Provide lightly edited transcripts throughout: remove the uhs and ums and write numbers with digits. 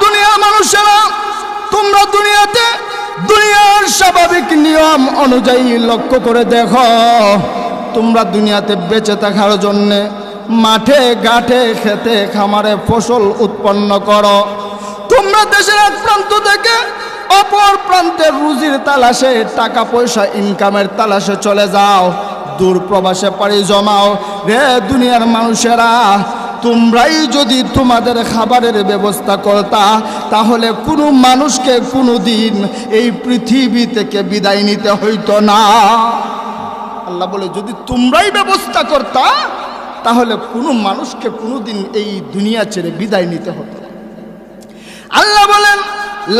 দুনিয়ার মানুষেরা, তোমরা দুনিয়ার স্বাভাবিক নিয়ম অনুযায়ী লক্ষ্য করে দেখো। তোমরা দুনিয়াতে বেঁচে থাকার জন্যে মাঠে ঘাটে খেতে খামারে ফসল উৎপন্ন করো। তোমরা দেশের এক প্রান্ত থেকে অপর প্রান্তের রুজির তালাশে, টাকা পয়সা ইনকামের তালাশে চলে যাও, দূর প্রবাসে পাড়ি জমাও। রে দুনিয়ার মানুষেরা, তোমরাই যদি তোমাদের খাবারের ব্যবস্থা করতা, তাহলে কোনো মানুষকে কোনো দিন এই পৃথিবী থেকে বিদায় নিতে হইতো না। আল্লাহ বলে, যদি তোমরাই ব্যবস্থা করতা, তাহলে কোনো মানুষকে কোনো দিন এই দুনিয়া ছেড়ে বিদায় নিতে হতো না। আল্লাহ বলেন,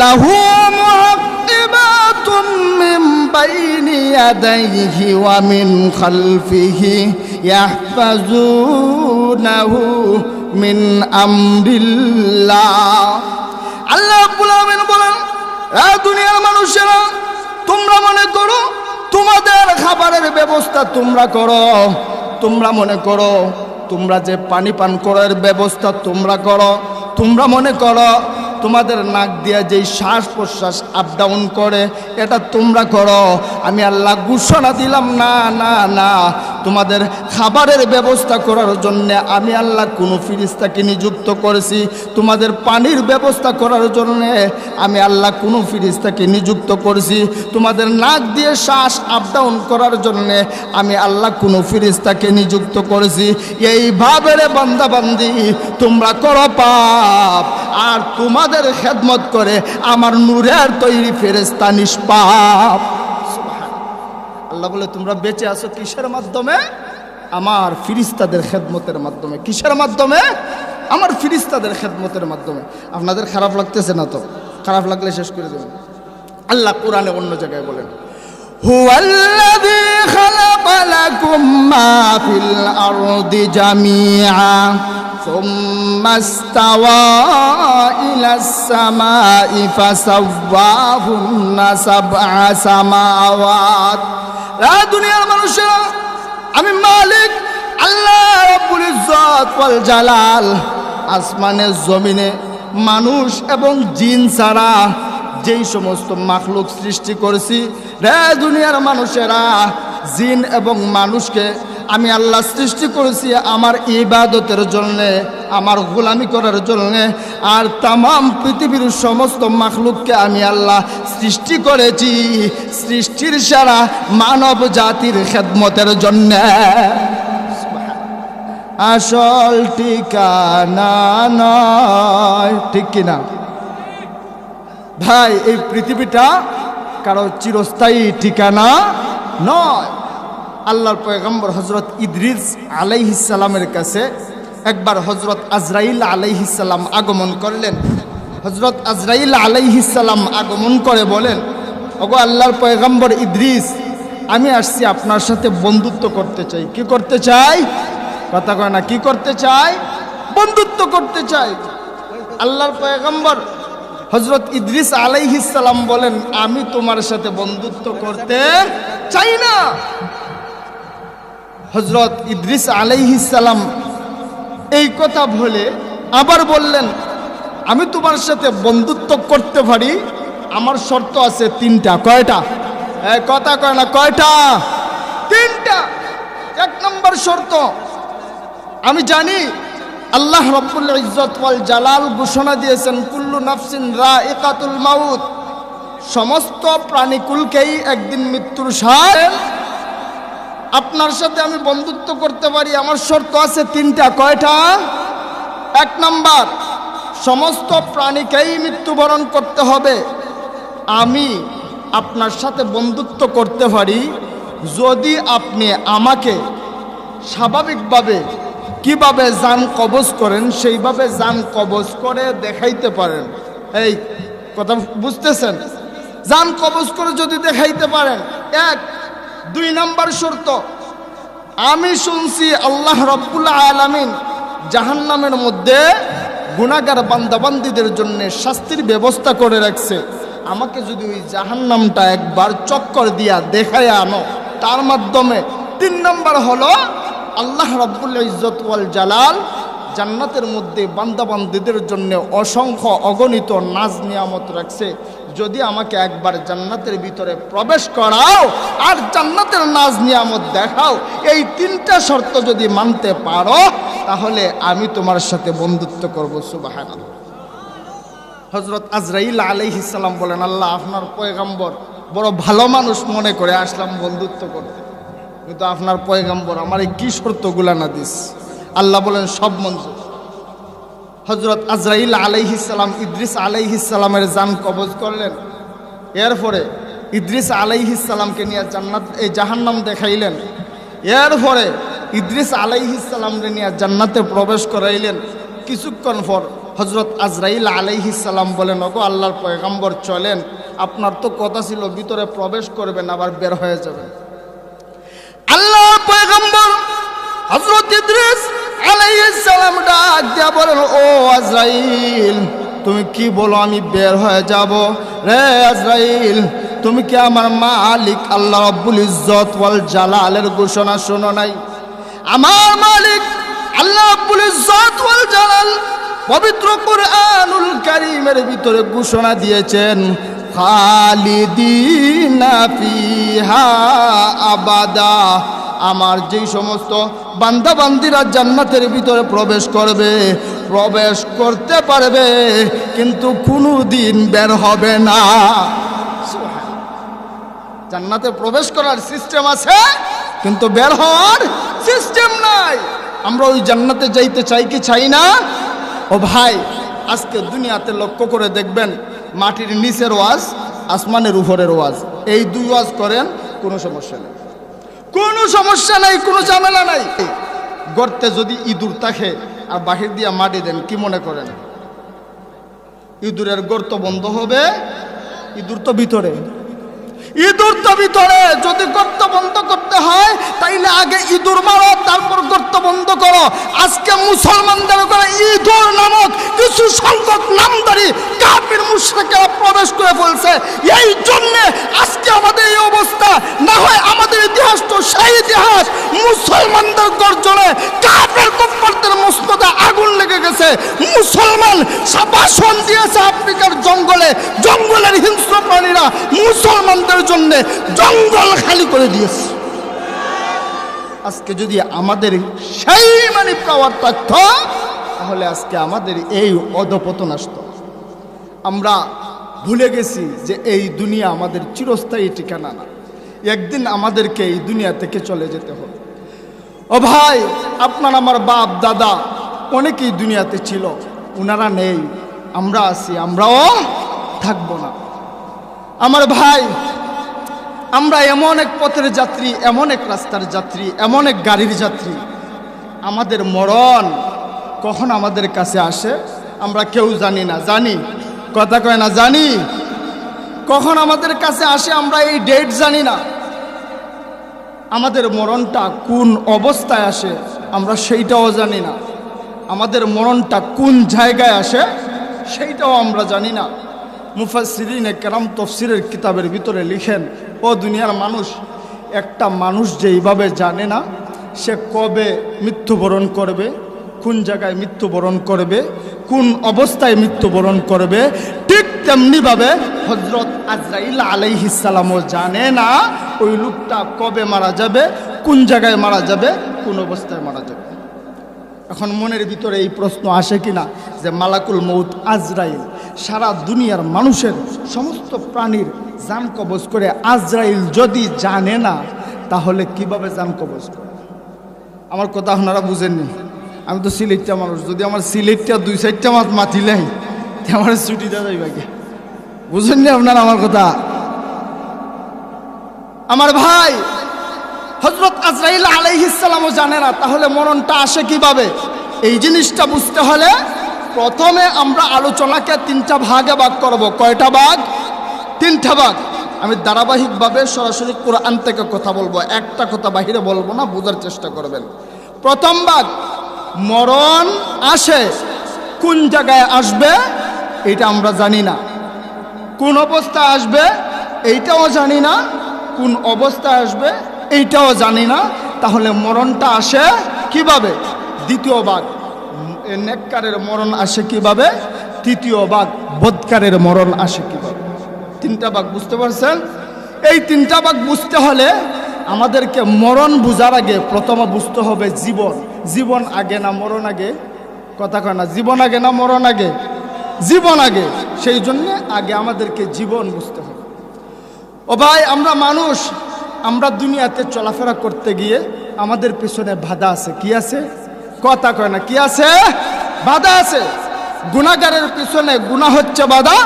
লাহু মুআক্কিবাতুম মিন বাইনি ইয়াদাইহি ওয়া মিন খালফিহি ইয়াহফাজুনাহু মিন আমরিল্লাহ। আল্লাহ রাব্বুল আলামিন বলেন, দুনিয়ার মানুষেরা, তোমরা মনে করো তোমাদের খাবারের ব্যবস্থা তোমরা করো, তোমরা মনে করো তোমরা যে পানি পান করার ব্যবস্থা তোমরা করো, তোমরা মনে করো তোমাদের নাক দিয়ে যেই শ্বাস প্রশ্বাস আপ ডাউন করে এটা তোমরা করো। আমি আল্লাহ ঘোষণা দিলাম, না না না, তোমাদের খাবারের ব্যবস্থা করার জন্য আমি আল্লাহ কোনো ফিরিস্তাকে নিযুক্ত করেছি। তোমাদের পানির ব্যবস্থা করার জন্য আমি আল্লাহ কোনো ফিরিস্তাকে নিযুক্ত করেছি। তোমাদের নাক দিয়ে শ্বাস আপ ডাউন করার জন্য আমি আল্লাহ কোনো ফিরিস্তাকে নিযুক্ত করেছি। এইভাবে রে বান্দা বান্দি, তোমরা করো পাপ, আর তোমাদের খেদমত করে আমার নূরের তৈরি ফেরেশতা নিষ্পাপ। আল্লাহ বলে, তোমরা বেঁচে আছো কিসের মাধ্যমে? আমার ফিরিস্তাদের খেদমতের মাধ্যমে। কিসের মাধ্যমে? আমার ফিরিস্তাদের খেদমতের মাধ্যমে। আপনাদের খারাপ লাগতেছে না তো? খারাপ লাগলে শেষ করে দেবেন। আল্লাহ কোরআনে অন্য জায়গায় বলেন, হুয়াল্লাযী খালাকা লাকুম মা ফিল আরদি জামিআ সুম্মা ইসতাওয়া ইলাস সামাই ফাসাওয়াহুন্না সাবআ সামাওয়াত। দুনিয়ার মানুষেরা, আমি মালিক আল্লাহ রাব্বুল ইজ্জত ওয়াল জালাল আসমানের জমিনে মানুষ এবং জিন ছাড়া যেই সমস্ত মাখলুক সৃষ্টি করেছি, রে দুনিয়ার মানুষেরা, জিন এবং মানুষকে আমি আল্লাহ সৃষ্টি করেছি আমার ইবাদতের জন্যে, আমার গোলামি করার জন্যে। আর তামাম পৃথিবীর সমস্ত মাখলুককে আমি আল্লাহ সৃষ্টি করেছি সৃষ্টির সারা মানব জাতির খেদমতের জন্যে। আসল ঠিকানা নয়, ঠিক কিনা ভাই? এই পৃথিবীটা কারো চিরস্থায়ী ঠিকানা নয়। আল্লাহর পয়গম্বর হযরত ইদ্রিস আলাইহিস সালামের কাছে একবার হযরত আজরাইল আলাইহিস সালাম আগমন করলেন। হযরত আজরাইল আলাইহিস সালাম আগমন করে বলেন, ওগো আল্লাহর পয়গম্বর ইদ্রিস, আমি আসছি আপনার সাথে বন্ধুত্ব করতে চাই। কি করতে চাই? কথা কয় না, কি করতে চাই? বন্ধুত্ব করতে চাই। আল্লাহর পয়গম্বর হযরত ইদ্রিস আলাইহিস সালাম বলেন, আমি তোমার সাথে বন্ধুত্ব করতে চাই না। হযরত ইদ্রিস আলাইহিস সালাম এই কথা বলে আবার বললেন, আমি তোমার সাথে বন্ধুত্ব করতে পারি, আমার শর্ত আছে তিনটা। কয়টা? কথা কয় না, কয়টা? তিনটা। এক নম্বর শর্ত, আমি জানি আল্লাহ রাব্বুল ইজ্জত ওয়াল জালাল ঘোষণা দিয়েছেন, কুল্লু নাফসিন রাইকাতুল মাউত, সমস্ত প্রাণীকুলকেই একদিন মৃত্যুর স্বাদ। আপনার সাথে আমি বন্ধুত্ব করতে পারি, আমার শর্ত আছে তিনটা। কয়টা? এক নাম্বার, সমস্ত প্রাণীকেই মৃত্যুবরণ করতে হবে। আমি আপনার সাথে বন্ধুত্ব করতে পারি যদি আপনি আমাকে স্বাভাবিকভাবে কিভাবে জান কবজ করেন সেইভাবে জান কবজ করে দেখাইতে পারেন। এই কথা বুঝতেছেন? জান কবজ করে যদি দেখাইতে পারেন, এক। দুই নাম্বার শর্ত, আমি শুনছি আল্লাহ রাব্বুল আলামিন জাহান্নামের মধ্যে গুনাহগার বান্দাবান্দীদের জন্য শাস্তির ব্যবস্থা করে রাখছে। আমাকে যদি ওই জাহান্নামটা একবার চক্কর দিয়া দেখায় আনো, তার মাধ্যমে। তিন নাম্বার হলো, আল্লাহ রাব্বুল ইজ্জত ওয়াল জালাল জান্নাতের মধ্যে বান্দাবান্দীদের জন্য অসংখ্য অগণিত নাজ নিয়ামত রাখছে। যদি আমাকে একবার জান্নাতের ভিতরে প্রবেশ করাও আর জান্নাতের নাজ নিয়ামত দেখাও, এই তিনটা শর্ত যদি মানতে পারো তাহলে আমি তোমার সাথে বন্ধুত্ব করব। সুবহানাল্লাহ। হযরত আজরাইল আলাইহিস সালাম বলেন, আল্লাহ আপনার পয়গম্বর বড় ভালো মানুষ মনে করে আসলাম বন্ধুত্ব করতে, কিন্তু আপনার পয়গম্বর আমার এই কি শর্তগুলা না দিস। আল্লাহ বলেন সব মঞ্জুর। হযরত আজরাইল আলাইহিস সালাম ইদ্রিস আলাইহিস সালামের জান কবজ করলেন। এরপরে ইদ্রিস আলাইহিস সালামকে নিয়ে জাহান্নাম দেখাইলেন। এরপরে ইদ্রিস আলাইহিস সালামকে নিয়ে জান্নাতে প্রবেশ করাইলেন। কিছুক্ষণ পর হযরত আজরাইল আলাইহিস সালাম বলেন, ওগো আল্লাহর পয়গম্বর চলেন, আপনার তো কথা ছিল ভিতরে প্রবেশ করবেন আবার বের হয়ে যাবেন। আল্লাহর পয়গম্বর হযরত ইদ্রিস আলাইহিস সালাম ডাক দিয়া বলেন, ও আজরাইল তুমি কি বলো আমি বের হয়ে যাব? রে আজরাইল তুমি কি আমার মালিক আল্লাহ রাব্বুল ইজ্জত ওয়াল জালালের ঘোষণা শোনো নাই? আমার মালিক আল্লাহ রাব্বুল ইজ্জত ওয়াল জালাল পবিত্র কুরআনুল কারীমের ভিতরে ঘোষণা দিয়েছেন, খালিদিনা ফিহা আবাদা। আমার যেই সমস্ত বান্দাবান্দিরা জান্নাতের ভিতরে প্রবেশ করবে, প্রবেশ করতে পারবে কিন্তু কোনো দিন বের হবে না। জান্নাতে প্রবেশ করার সিস্টেম আছে কিন্তু বের হওয়ার সিস্টেম নাই। আমরা ওই জান্নাতে যাইতে চাই কি চাই না? ও ভাই, আজকে দুনিয়াতে লক্ষ্য করে দেখবেন মাটির নিচের ওয়াজ, আসমানের উপরের ওয়াজ, এই দুই ওয়াজ করেন কোনো সমস্যা নেই, কোনো সমস্যা নাই, কোনো ঝামেলা নাই। গর্তে যদি ইঁদুর থাকে আর বাহির দিয়া মাটি দেন, কি মনে করেন ইঁদুরের গর্ত বন্ধ হবে? ইঁদুর তো ভিতরে, ইঁদুর তো ভিতরে। যদি গর্ত বন্ধ করতে হয় তাইলে আগে ইঁদুর মারো, তারপর গর্ত বন্ধ করো। আজকে মুসলমানদের উপরে ইঁদুর নামক কিছু সংখ্যক নামধারী কাফির মুশরিকরা প্রবেশ করে ফেলছে। এই জন্যে আজকে আমাদের এই অবস্থা। না হয় আমাদের ইতিহাস তো সেই ইতিহাস, মুসলমানদের গর্জনে কাফের কুফফারদের মস্তদে আগুন লেগে গেছে। মুসলমান ভাষণ দিয়েছে আফ্রিকার জঙ্গলে, জঙ্গলের হিংস্র প্রাণীরা মুসলমানদের জন্য জঙ্গল খালি করে দিয়েছে। আজকে যদি আমাদের সেই মানে পাওয়ার থাকতো তাহলে আজকে আমাদের এই অধপতন আসতো। আমরা ভুলে গেছি যে এই দুনিয়া আমাদের চিরস্থায়ী ঠিকানা না, একদিন আমাদেরকে এই দুনিয়া থেকে চলে যেতে হবে। ও ভাই, আপনার আমার বাপ দাদা অনেকেই দুনিয়াতে ছিল, ওনারা নেই, আমরা আছি, আমরাও থাকবো না। আমার ভাই, আমরা এমন এক পথের যাত্রী, এমন এক রাস্তার যাত্রী, এমন এক গাড়ির যাত্রী, আমাদের মরণ কখন আমাদের কাছে আসে আমরা কেউ জানি না। জানি? কথা কয় না, জানি কখন আমাদের কাছে আসে আমরা এই ডেট জানি না। আমাদের মরণটা কোন অবস্থায় আসে আমরা সেইটাও জানি না। আমাদের মরণটা কোন জায়গায় আসে সেইটাও আমরা জানি না। মুফাসসিরিনে কেরাম তাফসীরের কিতাবের ভিতরে লিখেন, ও দুনিয়ার মানুষ, একটা মানুষ যেইভাবে জানে না সে কবে মৃত্যুবরণ করবে, কোন জায়গায় মৃত্যুবরণ করবে, কোন অবস্থায় মৃত্যুবরণ করবে, ঠিক তেমনিভাবে হযরত আজরাইল আলাইহিস সালামও জানে না ওই লোকটা কবে মারা যাবে, কোন জায়গায় মারা যাবে, কোন অবস্থায় মারা যাবে। এখন মনের ভিতরে এই প্রশ্ন আসে কিনা যে মালাকুল মউত আজরাইল সারা দুনিয়ার মানুষের সমস্ত প্রাণীর জান কবজ করে, আজরাইল যদি জানে না তাহলে কিভাবে জান কবজ করে? আমার কথা আপনারা বুঝেননি। আমি তো সিলেটটা মানুষ, যদি আমার সিলেটটা 2-4টা মাছ মাতিলেই আমার ছুটি দেওয়া যাইবে কে? বুঝেননি আপনারা আমার কথা? আমার ভাই, হযরত আজরাইল আলাইহিস সালামও জানে না, তাহলে মরণটা আসে কিভাবে? এই জিনিসটা বুঝতে হলে প্রথমে আমরা আলোচনাকে 3টা ভাগে ভাগ করব। কয়টা ভাগ? 3টা ভাগ। আমি ধারাবাহিকভাবে সরাসরি কোরআন থেকে কথা বলবো, একটা কথা বাহিরে বলবো না, বোঝার চেষ্টা করবেন। প্রথম ভাগ, মরণ আসে, কোন জায়গায় আসবে এটা আমরা জানি না, কোন অবস্থায় আসবে এইটাও জানি না, কোন অবস্থায় আসবে এইটাও জানি না, তাহলে মরণটা আসে কিভাবে? দ্বিতীয় ভাগ, এই নেককারের মরণ আসে কিভাবে, তৃতীয় ভাগ বদকারের মরণ আসে কিভাবে। তিনটা ভাগ বুঝতে পারছেন? এই তিনটা ভাগ বুঝতে হলে আমাদেরকে মরণ বুঝার আগে প্রথমে বুঝতে হবে জীবন। জীবন আগে না মরণ আগে? কথা কয় না, জীবন আগে না মরণ আগে? জীবন আগে। সেই জন্যে আগে আমাদেরকে জীবন বুঝতে হবে। ও ভাই, আমরা মানুষ, আমরা দুনিয়াতে চলাফেরা করতে গিয়ে আমাদের পেছনে বাধা আছে। কি আছে? কথা কয় না, কি আছে? বাধা আছে। গুনাহগারের পিছনে গুনাহ হচ্ছে বাধা,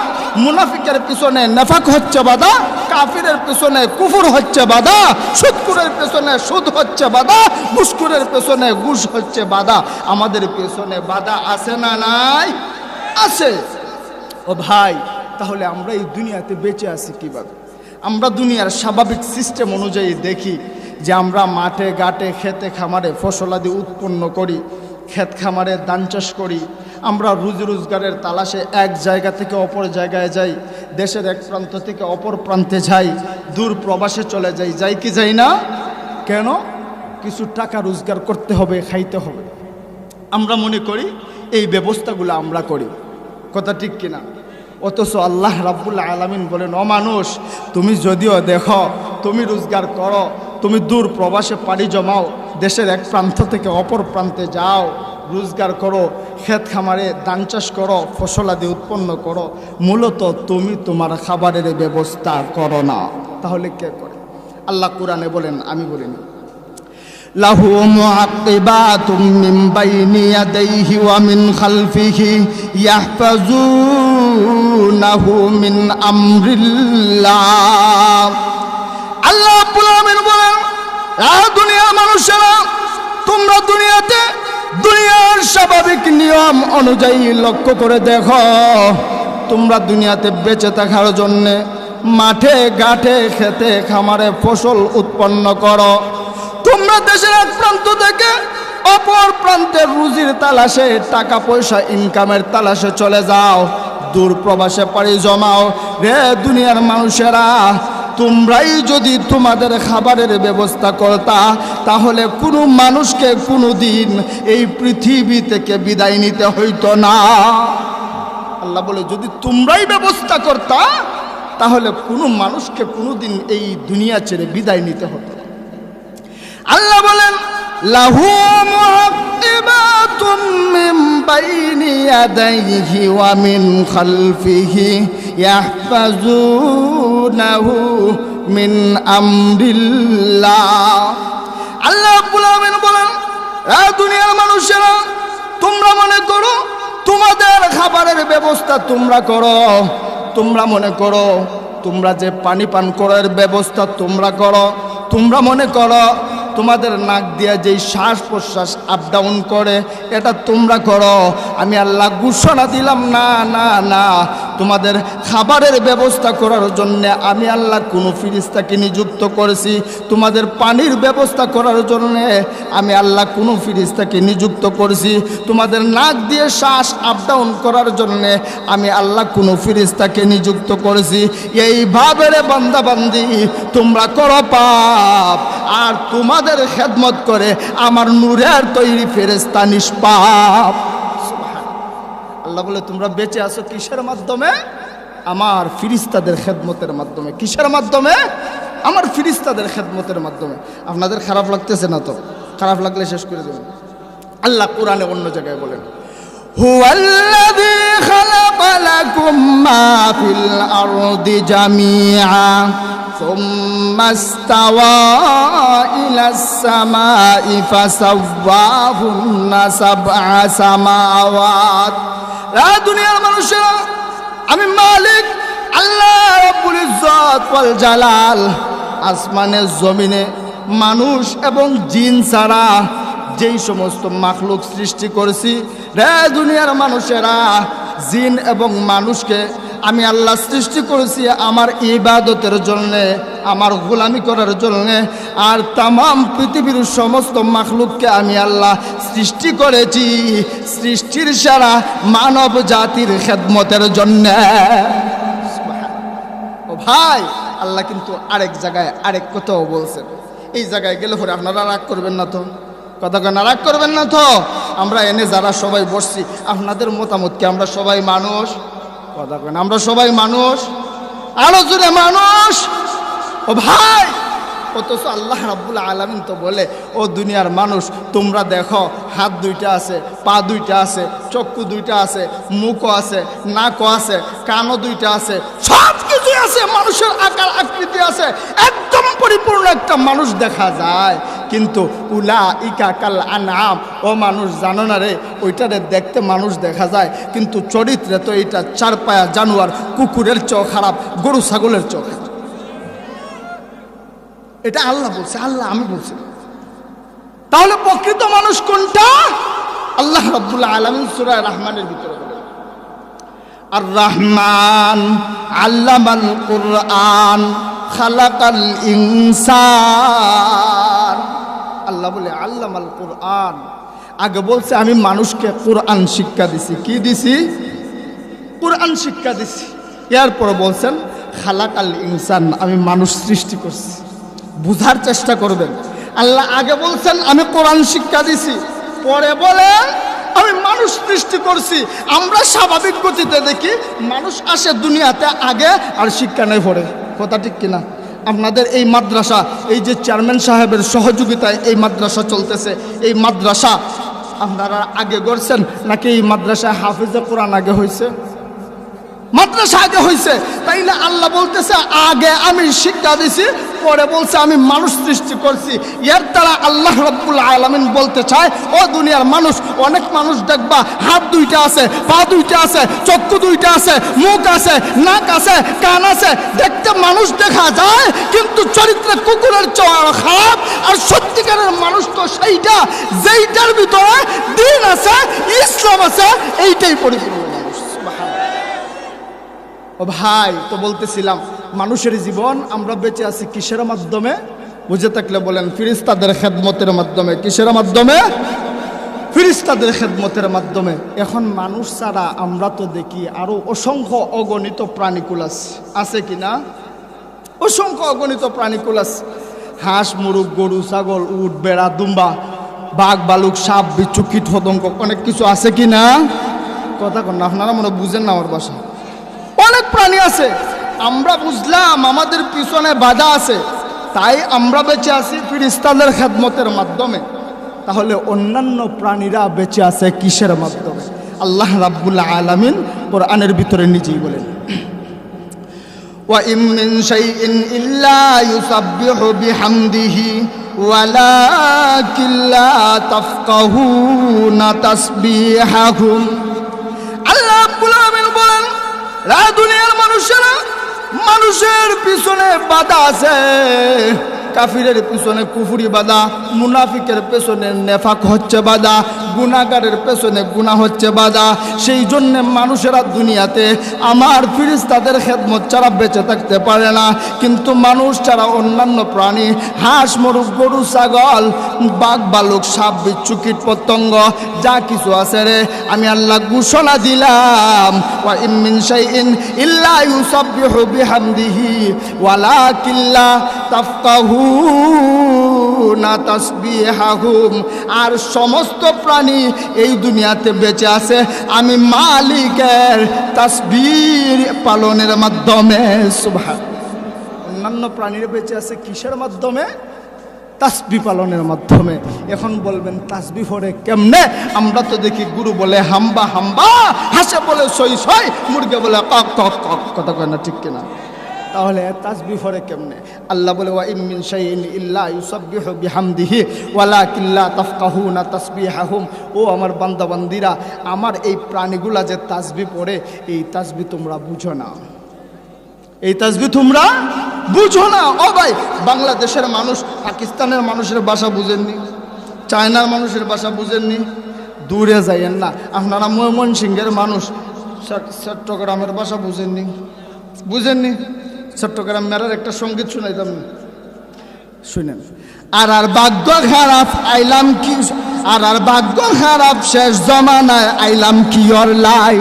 মুনাফিকের পিছনে নেফাক হচ্ছে বাধা, কাফিরের পিছনে কুফর হচ্ছে বাধা, সুদখোরের পিছনে সুদ হচ্ছে বাধা, ঘুষখোরের পিছনে ঘুষ হচ্ছে বাধা। আমাদের পিছনে বাধা আছে না নাই? আছে। ও ভাই, তাহলে আমরা এই দুনিয়াতে বেঁচে আছি কিভাবে? আমরা দুনিয়ার স্বাভাবিক সিস্টেম অনুযায়ী দেখি যে আমরা মাঠে ঘাটে খেতে খামারে ফসলাদি উৎপন্ন করি, ক্ষেত খামারে ধান চাষ করি, আমরা রুজি রোজগারের তালাশে এক জায়গা থেকে অপর জায়গায় যাই, দেশের এক প্রান্ত থেকে অপর প্রান্তে যাই, দূর প্রবাসে চলে যাই। যাই কি যাই না? কেন? কিছু টাকা রোজগার করতে হবে, খাইতে হবে। আমরা মনে করি এই ব্যবস্থাগুলো আমরা করি। কথা ঠিক কিনা? অথচ আল্লাহ রাব্বুল আলামিন বলেন, ও মানুষ, তুমি যদিও দেখো, তুমি রোজগার করো, তুমি দূর প্রবাসে পাড়ি জমাও, দেশের এক প্রান্ত থেকে অপর প্রান্তে যাও, রোজগার করো, ক্ষেত খামারে ধান চাষ করো, ফসলাদি উৎপন্ন করো, মূলত তুমি তোমার খাবারের ব্যবস্থা করো না। তাহলে কে করে? আল্লাহ কোরআনে বলেন, আমি বলিনি, লাহু মুআক্কিবাতুম মিন বাইনি ইয়াদাইহি ওয়া মিন খালফিহি ইয়াহফাজুনাহু মিন আমরিল্লাহ। আল্লাহ রাব্বুল আলামিন বলেন, দুনিয়ার মানুষেরা, তোমরা দুনিয়ার স্বাভাবিক নিয়ম অনুযায়ী লক্ষ্য করে দেখো, তোমরা দুনিয়াতে বেঁচে থাকার জন্যে মাঠে ঘাটে খেতে খামারে ফসল উৎপন্ন করো। তোমরা দেশের এক প্রান্ত থেকে অপর প্রান্তের রুজির তালাশে, টাকা পয়সা ইনকামের তালাশে চলে যাও, দূর প্রবাসে পাড়ি জমাও। রে দুনিয়ার মানুষেরা, তোমরাই যদি তোমাদের খাবারের ব্যবস্থা করতা, তাহলে কোনো মানুষকে কোনো দিন এই পৃথিবী থেকে বিদায় নিতে হইতো না। আল্লাহ বলে, যদি তোমরাই ব্যবস্থা করতা, তাহলে কোনো মানুষকে কোনো দিন এই দুনিয়া ছেড়ে বিদায় নিতে হতো না। আল্লাহ বলেন, লাহু মুআক্কিবাতুম মিন বাইনি ইয়াদাইহি ওয়া মিন খালফিহি ইয়াহফাজুনাহু মিন আমরিল্লাহ। আল্লাহ রাব্বুল আলামিন বলেন, দুনিয়ার মানুষেরা, তোমরা মনে করো তোমাদের খাবারের ব্যবস্থা তোমরা করো, তোমরা মনে করো তোমরা যে পানি পান করার ব্যবস্থা তোমরা করো, তোমরা মনে করো তোমাদের নাক দিয়ে যেই শ্বাস প্রশ্বাস আপ ডাউন করে এটা তোমরা করো। আমি আল্লাহ ঘোষণা দিলাম, না না না, তোমাদের খাবারের ব্যবস্থা করার জন্য আমি আল্লাহ কোনো ফিরিস্তাকে নিযুক্ত করেছি, তোমাদের পানির ব্যবস্থা করার জন্য আমি আল্লাহ কোনো ফিরিস্তাকে নিযুক্ত করেছি, তোমাদের নাক দিয়ে শ্বাস আপ ডাউন করার জন্য আমি আল্লাহ কোনো ফিরিস্তাকে নিযুক্ত করেছি। এইভাবে রে বান্দা বান্দি, তোমরা করো পাপ, আর তোমাদের খেদমত করে আমার নূরের তৈরি ফেরেশতা নিষ্পাপ। আল্লাহ বলে, তোমরা বেঁচে আছো কিসের মাধ্যমে? আমার ফিরিস্তাদের খেদমতের মাধ্যমে। কিসের মাধ্যমে? আমার ফিরিস্তাদের খেদমতের মাধ্যমে। আপনাদের খারাপ লাগতেছে না তো? খারাপ লাগলে শেষ করে দেবেন। আল্লাহ কোরআনে অন্য জায়গায় বলেন, হুয়াল্লাযী খালাকা লাকুম মা ফিল আরদি জামিআ সুম্মা ইসতাওয়া ইলাস সামাই ফাসাওয়াহুন্না সাবআ সামাওয়াত। দুনিয়ার মানুষেরা, আমি মালিক আল্লাহ রাব্বুল ইজ্জত ওয়াল জালাল আসমানের জমিনে মানুষ এবং জিন ছাড়া যেই সমস্ত মাখলুক সৃষ্টি করেছি, রে দুনিয়ার মানুষেরা, জিন এবং মানুষকে আমি আল্লাহ সৃষ্টি করেছি আমার ইবাদতের জন্যে, আমার গোলামি করার জন্যে। আর তামাম পৃথিবীর সমস্ত মাখলুককে আমি আল্লাহ সৃষ্টি করেছি সৃষ্টির সারা মানব জাতির খেদমতের জন্যে। ও ভাই, আল্লাহ কিন্তু আরেক জায়গায় আরেক কথাও বলছেন। এই জায়গায় গেলে পরে আপনারা রাগ করবেন না তো? কথা কেন রাগ করবেন না তো? আমরা এনে যারা সবাই বসছি, আপনাদের মতামত কি আমরা সবাই মানুষ? কথা কেন, আমরা সবাই মানুষ? আরো জোরে মানুষ। ও ভাই, অথচ আল্লাহ রাব্বুল আলামিন তো বলে, ও দুনিয়ার মানুষ, তোমরা দেখো হাত দুইটা আছে, পা দুইটা আছে, চক্ষু দুইটা আছে, মুখও আছে, নাকও আছে, কানও দুইটা আছে, সব কিছুই আছে, মানুষের আকার আকৃতি আছে, একদম পরিপূর্ণ একটা মানুষ দেখা যায়। কিন্তু উলাইকা কাল আনআম, ও মানুষ জানো না রে, ওইটারে দেখতে মানুষ দেখা যায়, কিন্তু চরিত্রে তো এটা চারপায়া জানোয়ার, কুকুরের চেয়েও খারাপ, গরু ছাগলের চেয়েও খারাপ। এটা আল্লাহ বলছে, আল্লাহ আমি বলছি। তাহলে প্রকৃত মানুষ কোনটা? আল্লাহ রাব্বুল আলামিন সূরা রহমানের ভিতরে বলেন, আর রহমান আল্লামাল কুরআন খালাকাল ইনসান। আল্লাহ বলে আল্লামাল কুরআন, আগে বলছে আমি মানুষকে কোরআন শিক্ষা দিছি। কি দিছি? কোরআন শিক্ষা দিছি। এরপরে বলছেন খালাকাল ইনসান, আমি মানুষ সৃষ্টি করছি। বুঝার চেষ্টা করবেন, আল্লাহ আগে বলছেন আমি কোরআন শিক্ষা দিছি, পরে বলেন আমি মানুষ সৃষ্টি করছি। আমরা স্বাভাবিক গতিতে দেখি মানুষ আসে দুনিয়াতে আগে আর শিক্ষা নেই পড়ে। কথা ঠিক কিনা? আপনাদের এই মাদ্রাসা, এই যে চেয়ারম্যান সাহেবের সহযোগিতায় এই মাদ্রাসা চলতেছে, এই মাদ্রাসা আপনারা আগে করছেন নাকি এই মাদ্রাসায় হাফিজে কোরআন আগে হয়েছে? মাদ্রাসা আগে হয়েছে। তাইলে আল্লাহ বলতেছে আগে আমি শিক্ষা দিছি, পরে বলছে আমি মানুষ সৃষ্টি করছি। এর দ্বারা আল্লাহ রাব্বুল আলামিন বলতে চায়, ও দুনিয়ার মানুষ, অনেক মানুষ দেখবা হাত দুইটা আছে, পা দুইটা আছে, চক্ষু দুইটা আছে, মুখ আছে, নাক আছে, কান আছে, দেখতে মানুষ দেখা যায়, কিন্তু চরিত্রে কুকুরের চেয়ে খারাপ। আর সত্যিকারের মানুষ তো সেইটা যেইটার ভিতরে দিন আছে, ইসলাম আছে, এইটাই পরিপূর্ণ মানুষ। ও ভাই, তো বলতেছিলাম মানুষের জীবন আমরা বেঁচে আছি কিসের মাধ্যমে? বুঝে থাকলে বলেন, ফেরেশতাদের খেদমতের মাধ্যমে। কিসের মাধ্যমে? ফেরেশতাদের খেদমতের মাধ্যমে। এখন মানুষ ছাড়া আমরা তো দেখি আরো অসংখ্য অগণিত প্রাণীকুল আছে কিনা? অসংখ্য অগণিত প্রাণীকুল আছে। হাঁস, মুরগ, গরু, ছাগল, উট, বেড়া, দুম্বা, বাঘ, ভালুক, সাপ, বিচ্ছু, কীট, পতঙ্গ, অনেক কিছু আছে কিনা? কথা কন না, আপনারা মনে বুঝেন না আমার ভাষা। অনেক প্রাণী আছে, আমরা বুঝলাম আমাদের পিছনে বাধা আছে, তাই আমরা বেঁচে আছি ফেরেশতাদের খেদমতের মাধ্যমে। তাহলে অন্যান্য প্রাণীরা বেঁচে আছে কিসের মাধ্যমে? আল্লাহ রাব্বুল আলামিন কোরআনের ভিতরে নিজেই বলেন, ওয়া ইম মিন শাইইন ইল্লা ইউসাব্বিহু বিহামদিহি ওয়ালাকিন লা তাফকাহুনা তাসবিহাহুম। আল্লাহ রাব্বুল আলামিন বলেন, দুনিয়ার মানুষেরা, মানুষের পিছনে বাধা আছে। কাফিরের পিছনে কুফরি বাধা, মুনাফিকের পেছনে নেফাক হচ্ছে বাধা, গুনাহগারের পেছনে গুনাহ হচ্ছে বাধা। সেই জন্য মানুষেরা দুনিয়াতে আমার ফেরেশতাদের খেদমত ছাড়া বেঁচে থাকতে পারে না। কিন্তু মানুষ ছাড়া অন্যান্য প্রাণী, হাঁস, মুরগ, গরু, ছাগল, বাঘ, ভালুক, সাপ, বিচ্ছু, কীট, পতঙ্গ, যা কিছু আছে রে, আমি আল্লাহ ঘোষণা দিলাম, ওয়া ইম মিন শাইইন ইল্লা ইউসাব্বিহু বিহামদিহি ওয়ালাকিন লা তাফকাহুনা তাসবিহাহুম। আর সমস্ত প্রাণী এই দুনিয়াতে বেঁচে আছে আমি মালিকের তাসবিহ পালনের মাধ্যমে। সুবহান। অন্যান্য প্রাণীরা বেঁচে আছে কিসের মাধ্যমে? তাসবিহ পালনের মাধ্যমে। এখন বলবেন তাসবিহ পড়ে কেমনে? আমরা তো দেখি গুরু বলে হাম্বা হাম্বা, হাসে বলে সই সই, মুরগে বলে কক কক কক। কথা কয় না ঠিক কিনা? তাহলে তাসবিহ পড়ে কেমনে? আল্লাহ বলে, ওয়া ইম মিন শাইইন ইল্লা ইউসাব্বিহু বিহামদিহি ওয়ালাকিন লা তাফকাহুনা তাসবিহাহুম। ও আমার বান্দা বান্দিরা, আমার এই প্রাণীগুলা যে তাসবিহ পড়ে, এই তাসবিহ তোমরা বুঝো না, এই তাসবিহ তোমরা বুঝো না। ও ভাই, বাংলাদেশের মানুষ পাকিস্তানের মানুষের ভাষা বুঝেননি, চায়নার মানুষের ভাষা বুঝেননি, দূরে যাইয়েন না। আপনারা ময়মনসিংহের মানুষ চট্টগ্রামের ভাষা বুঝেননি, বুঝেননি? চট্টগ্রাম মেরার একটা সঙ্গীত শুনাইতাম, শুনেন। আর ভাগ্য খারাপ আইলাম কি, আর ভাগ্য খারাপ শেষ জমানায় আইলাম কি ওর লাই,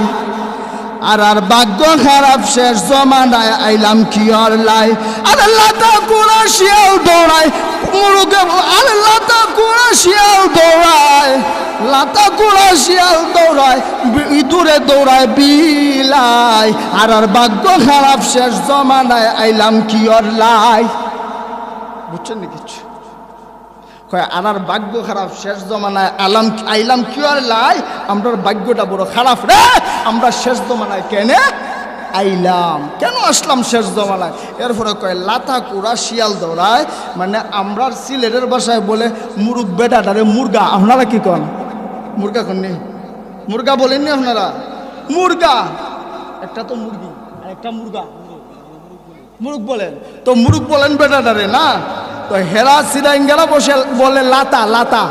আর ভাগ্য খারাপ শেষ জমানায় আইলাম কি ওর লাই। আর লাতা কোড়া শিয়াল দৌড়ায় মুরগে, আর লাতা কোড়া শিয়াল দৌড়ায় লাতা কুড়া শিয়াল দৌড়ায়, ইঁদুরে দৌড়ায় বিলাই, আর ভাগ্য খারাপ শেষ জমানায় আইলাম কি ওর লাই। বুঝছেন না কিছু? কয় আর ভাগ্য খারাপ শেষ জমানায় আইলাম কি আর লাই, আমরার ভাগ্যটা বড় খারাপ রে, আমরা শেষ জমানায় কেনে আইলাম, কেন আসলাম শেষ জমানায়। এরপরে কয় লাতা কুড়া শিয়াল দৌড়ায়, মানে আমরা সিলেটের ভাষায় বলে মুরুগ বেটাটারে মুরগা। আপনারা কি কন? মুরগা কননি? মুরগা বলেননি আপনারা? মুরগা একটা তো মুরগি আর একটা মুরগা, মুরুগ বলেন তো, মুরুগ বলেন বেটাটারে না। তো হেরা সিরাইঙ্গারা বসে বলে লাতা, লাতা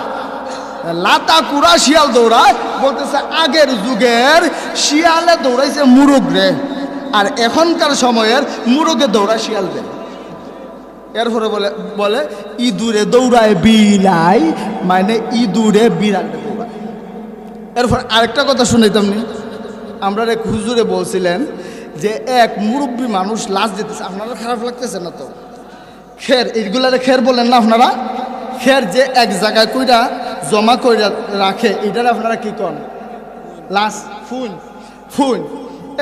লাতা কুড়া শিয়াল দৌড়ায়, বলতেছে আগের যুগের শিয়ালে দৌড়াইছে মুরুগ রে, আর এখনকার সময়ের মুরগে দৌড়ায় শিয়াল রে। এরপরে বলে ইঁদুরে দৌড়ায় বিলাই, মানে ইঁদুরে বিড়াল দৌড়ায়। এরপর আরেকটা কথা শুনাইতাম নি, আমরা এক হুজুরে বলছিলেন যে এক মুরব্বী মানুষ লাশ দিতেছে। আপনারা খারাপ লাগতেছে না তো? খের, এইগুলারে খের বলেন না আপনারা? খের যে এক জায়গায় কইরা জমা কইরা রাখে, এটার আপনারা কি করেন? লাশ। ফুন, ফুন।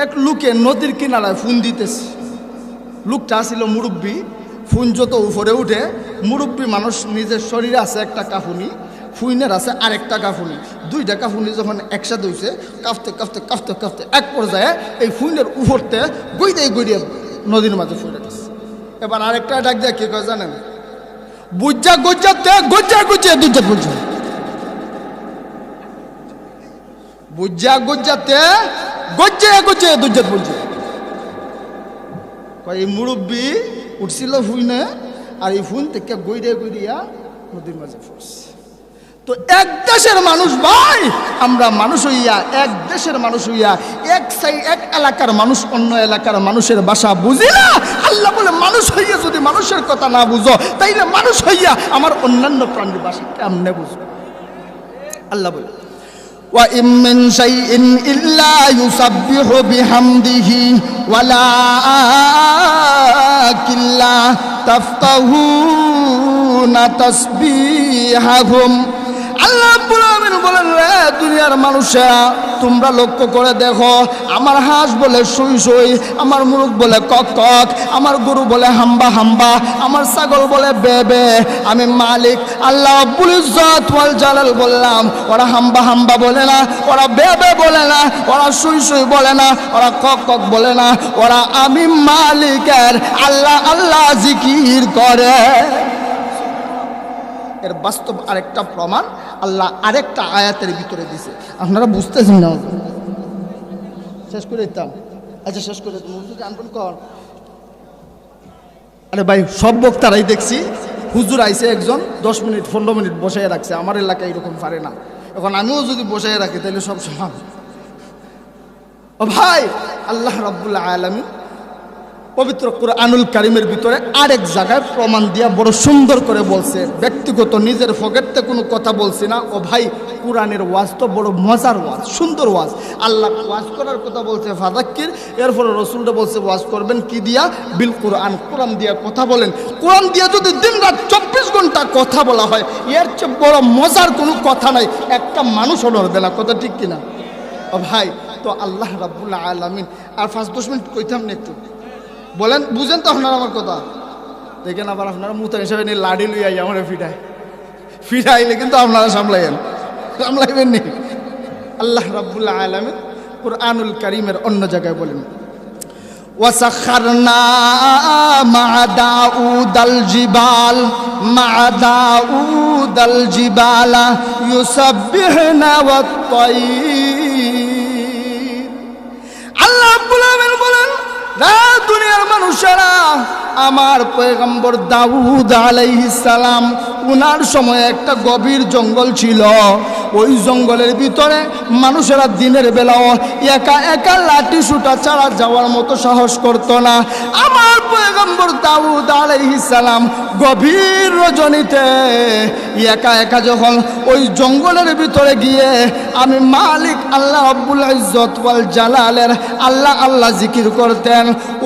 এক লোকে নদীর কিনারায় ফুন দিতেছে। লোকটা ছিল মুরব্বী। ফুন যত উপরে উঠে, মুরব্বী মানুষ নিজের শরীরে আছে একটা কাফুনি, ফুইনের আছে আরেকটা কাফুনি, দুইটা কাফুনি যখন একসাথে হয়েছে, কাঁপতে কাঁপতে কাঁপতে কাঁপতে এক পর্যায়ে এই ফুইনের উপরতে গইয়ে গড়িয়ে নদীর মাঝে ফুটে গেছে। এবার আরেকটা ডাক দিয়ে কি কয় জানেন? বুঝা গুজাতে গুজা গুজে দুজা বুঝা, বুঝা গুজাতে গুজে গুজে দুজা বুঝে। এই মুরব্বী উঠছিল ফুইনে, আর এই ফুন থেকে গইরে গড়িয়া নদীর মাঝে পড়ছে। তো এক দেশের মানুষ ভাই, আমরা মানুষ হইয়া, এক দেশের মানুষ হইয়া এক এলাকার মানুষ অন্য এলাকার মানুষের ভাষা বুঝি না। আল্লাহ বলে মানুষ হইয়া যদি মানুষের কথা না বুঝো, তাইলে মানুষ হইয়া আমার অন্যান্য প্রাণীর ভাষা কেমনে বুঝবো? আল্লাহ বলে ওয়া ইম মিন শাইইন ইল্লা ইউসাব্বিহু বিহামদিহি ওয়ালাকিল্লা তাফকাহুনা তাসবিহাহুম। আল্লাহ বলেন রে দুনিয়ার মানুষেরা, তোমরা লক্ষ্য করে দেখো, আমার হাঁস বলে সুই সুই, আমার মুরগ বলে কক কক, আমার গরু বলে হাম্বা হাম্বা, আমার ছাগল বলে বে বে। আমি মালিক আল্লাহ রাব্বুল ইজ্জত ওয়াল জালাল বললাম, ওরা হাম্বা হাম্বা বলে না, ওরা বে বে বলে না, ওরা সুই সুই বলে না, ওরা কক কক বলে না, ওরা আমি মালিকের আল্লাহ আল্লাহ জিকির করে। এর বাস্তব আরেকটা প্রমাণ আল্লাহ আরেকটা আয়াতের ভিতরে দিছে। আপনারা বুঝতেছেন না? শেষ করে দিতাম। আচ্ছা শেষ করে আনবেন কর। আরে ভাই, সব বক্তারাই দেখছি হুজুর আইছে একজন 10 মিনিট 15 মিনিট বসাই রাখছে। আমার এলাকায় এরকম পারে না। এখন আমিও যদি বসাই রাখি তাহলে সব সমান। ও ভাই, আল্লাহ রাব্বুল আলামিন পবিত্র কুরআনুল কারীমের ভিতরে আরেক জায়গায় প্রমাণ দিয়া বড় সুন্দর করে বলছে। ব্যক্তিগত নিজের ফকেটতে কোনো কথা বলছি না। ও ভাই, কোরআনের ওয়াজ তো বড় মজার ওয়াজ, সুন্দর ওয়াজ। আল্লাহ ওয়াজ করার কথা বলছে ফাযাক্কির, এরপরে রসুলটা বলছে ওয়াজ করবেন কি দিয়া? বিল কোরআন, কোরআন দিয়া কথা বলেন। কোরআন দিয়া যদি দিন রাত 24 ঘন্টা কথা বলা হয়, এর চেয়ে বড় মজার কোনো কথা নাই। একটা মানুষও নড়বে না। কথা ঠিক কিনা? ও ভাই, তো আল্লাহ রাব্বুল আলামিন, আর 5-10 মিনিট কইতাম না একটু বলেন, বুঝেন তো আপনারা আমার কথা? দেখেন আবার আপনারা মুতা হিসাবে নিয়ে লাড়ি লইয়া আমার ফিরাইলে কিন্তু আপনারা সামলাইবেন নি। আল্লাহ রাব্বুল আলামিন কুরআনুল কারীমের অন্য জায়গায় বলেন, ওয়াসাখারনা মা দাউদাল জিবালা ইউসাব্বিহনা ওয়াত তায়র। আল্লাহ রাব্বুল আলামিন বলেন, দুনিয়ার মানুষেরা, আমার পয়গম্বর দাউদ আলাইহিস সালাম, উনার সময় একটা গভীর জঙ্গল ছিল। ওই জঙ্গলের ভিতরে মানুষেরা দিনের বেলাও একা একা লাঠি সুটা ছাড়া যাওয়ার মতো সাহস করতো না। আমার পয়গম্বর দাউদ আলাইহিস সালাম গভীর রজনীতে একা একা যখন ওই জঙ্গলের ভিতরে গিয়ে আমি মালিক আল্লাহ রাব্বুল ইজ্জত ওয়াল জালালের আল্লাহ আল্লাহ জিকির করতেন,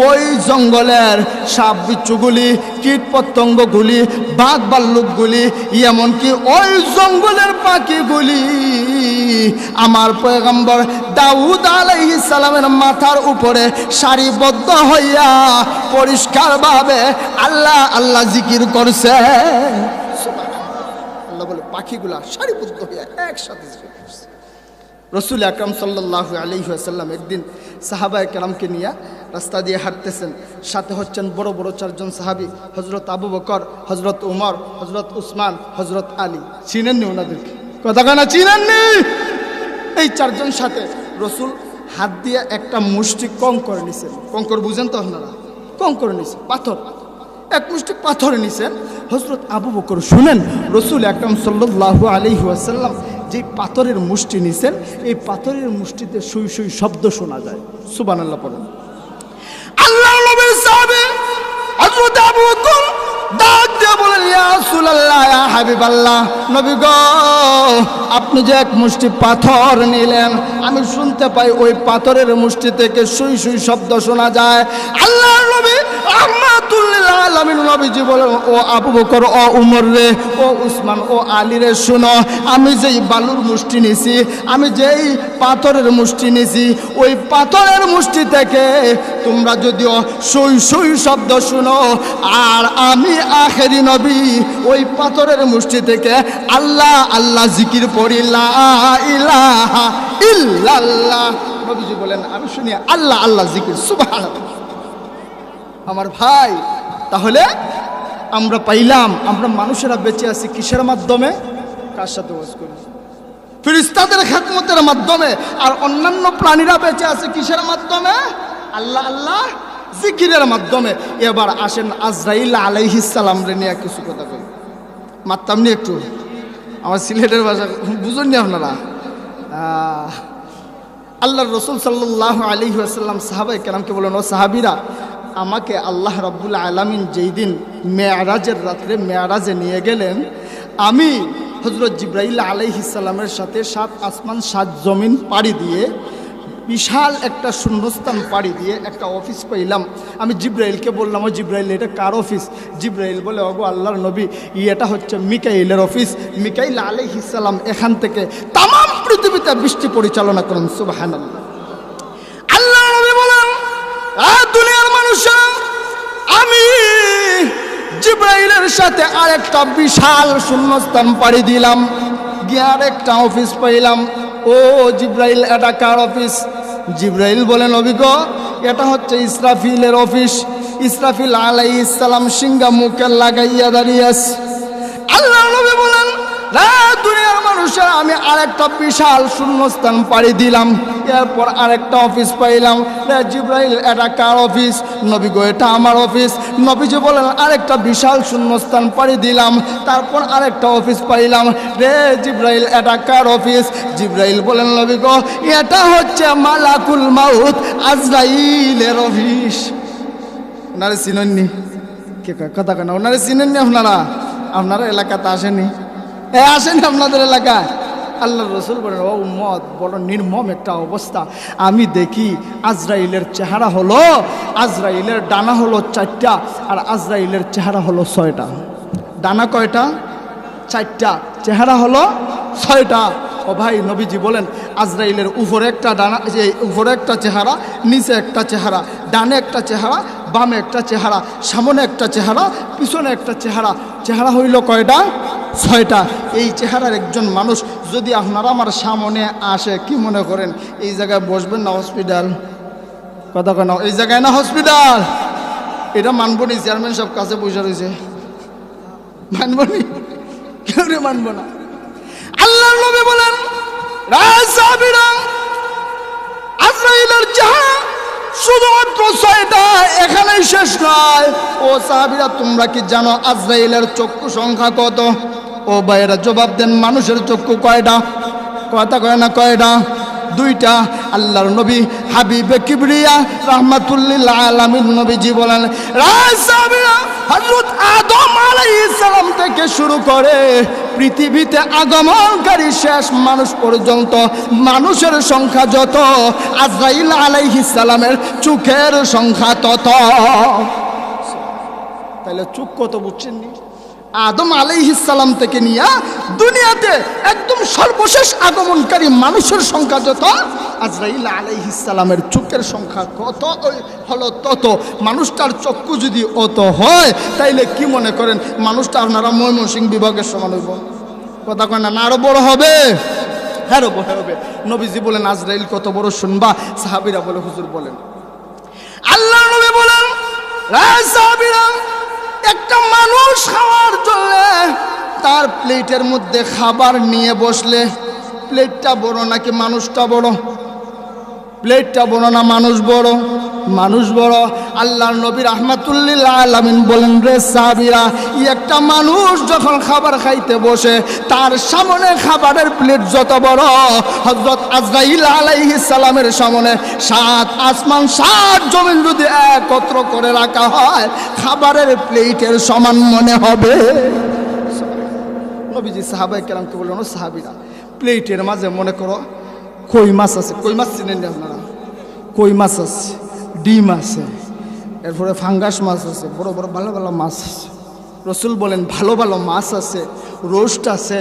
ওই জঙ্গলের সাপ বিচ্ছুগুলি, কীট পতঙ্গগুলি, বাঘ ভাল্লুকগুলি, এমনকি ওই জঙ্গলের পাখিগুলি আমার পয়গম্বর দাউদ আলাইহিস সালামের মাথার উপরে সারিবদ্ধ হইয়া পরিষ্কারভাবে আল্লাহ আল্লাহ জিকির করছে। আল্লাহ বলে পাখিগুলা সারিবদ্ধ হইয়া একসাথে জিকির করছে। রসুল আকরাম সাল্লাল্লাহু আলাইহি ওয়াসাল্লাম একদিন সাহাবায়ে কেরামকে নিয়ে রাস্তা দিয়ে হাঁটতেছেন, সাথে হচ্ছেন বড় বড় চারজন সাহাবী, হযরত আবু বকর, হযরত উমর, হযরত উসমান, হযরত আলী। চিনেননি ওনাদেরকে? কথা কেনা চিনেননি? এই চারজন সাথে রসুল হাত দিয়ে একটা মুষ্টি কঙ্কর নিছেন। কঙ্কর বুঝেন তো আপনারা? কঙ্কর নিছেন, পাথর, এক মুষ্টি পাথর নিছেন। হযরত আবু বকর শুনেন, রসুল আকরাম সাল্লাল্লাহু আলাইহি ওয়াসাল্লাম যে পাথরের মুষ্টি নিছেন, এই পাথরের মুষ্টিতে সুই সুই শব্দ শোনা যায়। সুবহানাল্লাহ পড়েন। আল্লাহর নবীর সাহাবী হযরত আবু বকর ডাক দিয়ে বলেন, ইয়া রাসূলুল্লাহ, ইয়া হাবিবাল্লাহ, নবী গো, আপনি যে এক মুষ্টি পাথর নিলেন, আমি শুনতে পাই ওই পাথরের মুষ্টি থেকে সুই সুই শব্দ শোনা যায়। আল্লাহর নবী রাহমাতুল লিল আলামিন নবীজি বলেন, ও আবু বকর, ও উমর রে, ও উসমান, ও আলী রে, শুনো, আমি যেই বালুর মুষ্টি নিছি, আমি যেই পাথরের মুষ্টি নিছি, ওই পাথরের মুষ্টি থেকে তোমরা যদিও সুই সুই শব্দ শুনো, আর আমি আখেরি নবী ওই পাথরের মুষ্টি থেকে আল্লাহ আল্লাহ জিকির পড়ি, লা ইলাহা ইল্লাল্লাহ। নবীজি বলেন, আমি শুনি আল্লাহ আল্লাহ জিকির। সুবহানাল্লাহ। আমার ভাই, তাহলে আমরা পাইলাম, আমরা মানুষেরা বেঁচে আছি কিসের মাধ্যমে? কার সাথে ওয়াজ করি? ফেরেশতাদের খেদমতের মাধ্যমে। আর অন্যান্য প্রাণীরা বেঁচে আছে কিসের মাধ্যমে? আল্লাহ আল্লাহ জিকিরের মাধ্যমে। এবার আসেন আজরাইল আলাইহিস সালাম রে নিয়ে কিছু কথা কই। মারতাম নি একটু? আমার সিলেটের ভাষা বুঝুননি আপনারা? আল্লাহর রাসূল সাল্লাল্লাহু আলাইহি ওয়াসাল্লাম সাহাবায়ে কেরামকে বলেন, ও সাহাবীরা, আমাকে আল্লাহ রাব্বুল আলামিন যেই দিন মেরাজের রাত্রে মেরাজে নিয়ে গেলেন, আমি হযরত জিবরাইল আলাইহিস সালামের সাথে 7 আসমান 7 জমিন পাড়ি দিয়ে, বিশাল একটা শূন্যস্থান পাড়ি দিয়ে একটা অফিস পাইলাম। আমি জিবরাইলকে বললাম, ও জিবরাইল, এটা কার অফিস? জিবরাইল বলে, ওগো আল্লাহর নবী, এটা হচ্ছে মিকাইলের অফিস। মিকাইল আলাইহিস সালাম এখান থেকে তাম পৃথিবীতে বৃষ্টি পরিচালনা করেন। সুবহানাল্লাহ। আল্লাহর নবী বলেন, দুনিয়ার মানুষেরা, আমি জিবরাইলের সাথে আরেকটা বিশাল শূন্যস্থান পাড়ি দিলাম, গিয়ে আরেকটা অফিস পাইলাম। ও জিবরাইল, এটা কার অফিস? জিবরাইল বলেন, নবী গো, এটা হচ্ছে ইসরাফিলের অফিস। ইসরাফিল আলাইহিস সালাম সিংহা মুখে লাগাইয়া দাঁড়িয়ে আছে। আল্লাহর নবী বলেন, দুনিয়ার মানুষেরা, আমি আরেকটা বিশাল শূন্যস্থান পাড়ি দিলাম, এরপর আরেকটা অফিস পাইলাম। জিবরাইল, এটা কার অফিস? নবী গো, এটা আমার অফিস। নবীজি বলেন, আরেকটা বিশাল শূন্যস্থান পাড়ি দিলাম, তারপর আরেকটা অফিস পাইলাম। রে জিবরাইল, এটা কার অফিস? জিবরাইল বলেন, নবী গো, এটা হচ্ছে মালাকুল মাউত আজরাইলের অফিস। ওনারে চিনেননি? কে কথা কেন? ওনারে চিনেননি আপনারা? আপনারা এলাকাতে আসেনি? আসেনি আপনাদের এলাকায়? আল্লাহর রাসূল বলেন, ও উম্মত, বড় নির্মম একটা অবস্থা। আমি দেখি আজরাইলের চেহারা হলো, আজরাইলের ডানা হলো 4টা, আর আজরাইলের চেহারা হলো 6টা। ডানা কয়টা? 4টা, চেহারা হলো 6টা। ও ভাই, নবীজি বলেন, আজরাইলের উপরে একটা ডানা, যে উপরে একটা চেহারা, নিচে একটা চেহারা, ডানে একটা চেহারা, বামে একটা চেহারা, সামনে একটা চেহারা, পিছনে একটা চেহারা। চেহারা হইল কয়টা? 6টা। এই চেহারার একজন মানুষ যদি আপনারা আমার সামনে আসে, কি মনে করেন এই জায়গায় বসবেন না হসপিটাল? কথা কেন? এই জায়গায় না হসপিটাল? এটা মানবো নি? চেয়ারম্যান সব কাছে বসে রয়েছে, মানবো নি? কেউ মানবো না। আল্লাহর নবী বলেন, সাহাবীরা, আজরাইলের চেহারা শুধুমাত্র 6টা, এখানেই শেষ নয়। ও সাহাবীরা, তোমরা কি জানো আজরাইলের চক্ষু সংখ্যা কত? ও ভাইয়েরা জবাব দেন, মানুষের চক্ষু কয়টা? কথা কয় না? কয়টা? 2টা। আল্লাহর নবী হাবিবে কিবরিয়া রাহমাতুল লিল আলামিন নবীজি বলেন, সাহাবীরা, হযরত আদম আলাইহিস সালাম থেকে শুরু করে পৃথিবীতে আগমনকারী শেষ মানুষ পর্যন্ত মানুষের সংখ্যা যত, আজরাইল আলাইহিস সালামের চোখের সংখ্যা তত। তাহলে চোখ কত বুঝছেন নি? আদম আলাইহিস সালাম থেকে নিয়ে দুনিয়াতে একদম সর্বশেষ আগমনকারী মানুষের সংখ্যা যত, আজরাইল আলাইহিস সালামের চোখের সংখ্যা কত হলো তত। মানুষটার চক্ষু যদি অত হয় তাইলে কি মনে করেন মানুষটা আপনারা ময়মনসিংহ বিভাগের সমান হইব? কথা কয় না, আরো বড় হবে, আরো বড় হবে। নবীজি বলেন আজরাইল কত বড় শুনবা? সাহাবীরা বলে হুজুর বলেন। আল্লাহ নবী বলেন সাহাবীরা, একটা মানুষ খাওয়ার জন্য তার প্লেটের মধ্যে খাবার নিয়ে বসলে প্লেটটা বড় নাকি মানুষটা বড়? প্লেটটা বড় না মানুষ বড়? মানুষ বড়। আল্লাহর নবী রাহমাতুল্লিল আলামিন বলেন রে সাহাবীরা, একটা মানুষ যখন খাবার খাইতে বসে তার সামনে খাবারের প্লেট যত বড়, হযরত আজরাইল আলাইহিস সালামের সামনে 7 আসমান 7 জমিন যদি একত্র করে রাখা হয় খাবারের প্লেটের সমান মনে হবে। নবীজি সাহাবায়ে কেরামকে বললেন, ও সাহাবীরা, প্লেটের মাঝে মনে করো কই মাছ আছে। কই মাছ চিনেন না আপনারা? কই মাছ আছে, ডিম আছে, এরপরে ফাঙ্গাস মাছ আছে, বড় বড় ভালো ভালো মাছ আছে। রসুল বলেন ভালো ভালো মাছ আছে, রোস্ট আছে,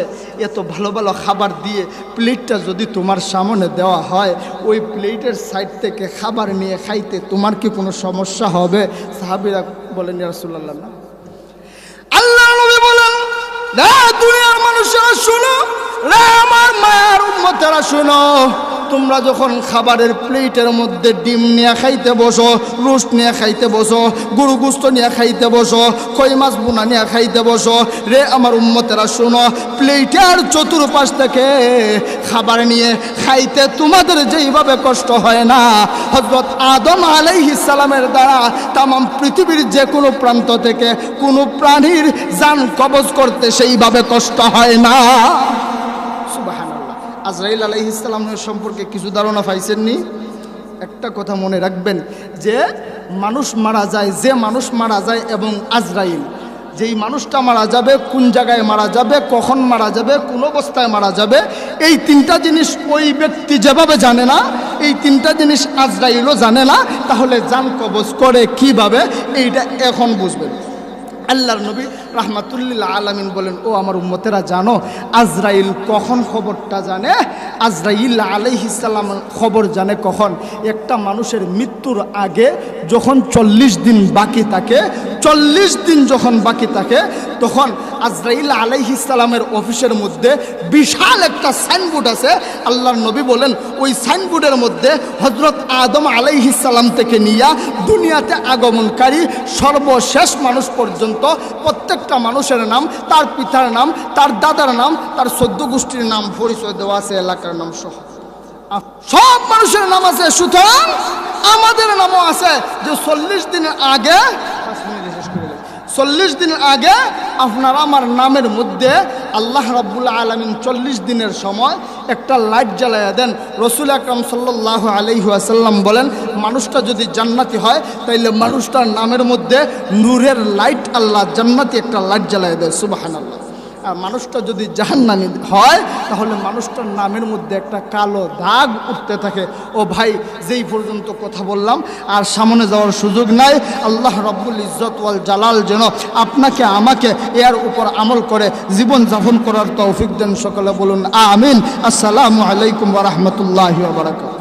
এত ভালো ভালো খাবার দিয়ে প্লেটটা যদি তোমার সামনে দেওয়া হয় ওই প্লেটের সাইড থেকে খাবার নিয়ে খাইতে তোমার কি কোনো সমস্যা হবে? সাহাবীরা বলেন ইয়া রাসূলুল্লাহ না। আল্লাহ নবী বলেন, রে দুনিয়ার মানুষেরা শোনো, রে আমার মায়ের উম্মতেরা শোনো, তোমরা যখন খাবারের প্লেটের মধ্যে ডিম নিয়ে খাইতে বসো, রোস্ট নিয়ে খাইতে বসো, গরু গোস্ত নিয়ে খাইতে বসো, কই মাছ বোনা নিয়ে খাইতে বসো, রে আমার উম্মতেরা শোনো, প্লেটের চতুর্পাশ থেকে খাবার নিয়ে খাইতে তোমাদের যেইভাবে কষ্ট হয় না, হযরত আদম আলাইহিস সালামের দ্বারা তাম পৃথিবীর যে কোনো প্রান্ত থেকে কোনো প্রাণীর জান কবজ করতে সেইভাবে কষ্ট হয় না। আজরাইল আলাইহিস সালামের সম্পর্কে কিছু ধারণা পাইছেননি? একটা কথা মনে রাখবেন যে মানুষ মারা যায়, যে মানুষ মারা যায় এবং আজরাইল যেই মানুষটা মারা যাবে, কোন জায়গায় মারা যাবে, কখন মারা যাবে, কোন অবস্থায় মারা যাবে, এই তিনটা জিনিস ওই ব্যক্তি যেভাবে জানে না, এই তিনটা জিনিস আজরাইলও জানে না। তাহলে জান কবজ করে কিভাবে এইটা এখন বুঝবেন। আল্লাহর নবী রাহমাতুল্লিল আলামিন বলেন, ও আমার উম্মতেরা জানো আজরাইল কখন খবরটা জানে? আজরাইল আলাইহিস সালাম খবর জানে কখন? একটা মানুষের মৃত্যুর আগে যখন 40 দিন বাকি থাকে, 40 দিন যখন বাকি থাকে তখন আজরাইল আলাইহিস সালামের অফিসের মধ্যে বিশাল একটা সাইনবোর্ড আছে। আল্লাহর নবী বলেন ওই সাইনবোর্ডের মধ্যে হযরত আদম আলাইহিস সালাম থেকে নিয়ে দুনিয়াতে আগমনকারী সর্বশেষ মানুষ পর্যন্ত প্রত্যেকটা মানুষের নাম, তার পিতার নাম, তার দাদার নাম, তার 14 গোষ্ঠীর নাম পরিচয় দেওয়া আছে, এলাকার নাম সহ সব মানুষের নাম আছে। সুতরাং আমাদের নামও আছে যে 40 দিনের আগে, 40 দিন আগে আপনার আমার নামের মধ্যে আল্লাহ রাব্বুল আলামিন 40 দিনের সময় একটা লাইট জ্বালাইয়া দেন। রাসূল আকরাম সাল্লাল্লাহু আলাইহি ওয়াসাল্লাম বলেন মানুষটা যদি জান্নাতি হয় তাইলে মানুষটার নামের মধ্যে নূরের লাইট আল্লাহ জান্নাতি একটা লাইট জ্বালাইয়া দেয়, সুবহানাল্লাহ। আর মানুষটা যদি জাহান্নামী হয় তাহলে মানুষটার নামের মধ্যে একটা কালো দাগ উঠতে থাকে। ও ভাই, যেই পর্যন্ত কথা বললাম আর সামনে যাওয়ার সুযোগ নাই। আল্লাহ রাব্বুল ইজ্জত ওয়াল জালাল যেন আপনাকে আমাকে এর উপর আমল করে জীবন যাপন করার তৌফিক দেন। সকলে বলুন আমিন। আসসালামু আলাইকুম ওয়া রাহমাতুল্লাহি ওয়া বারাকাতুহু।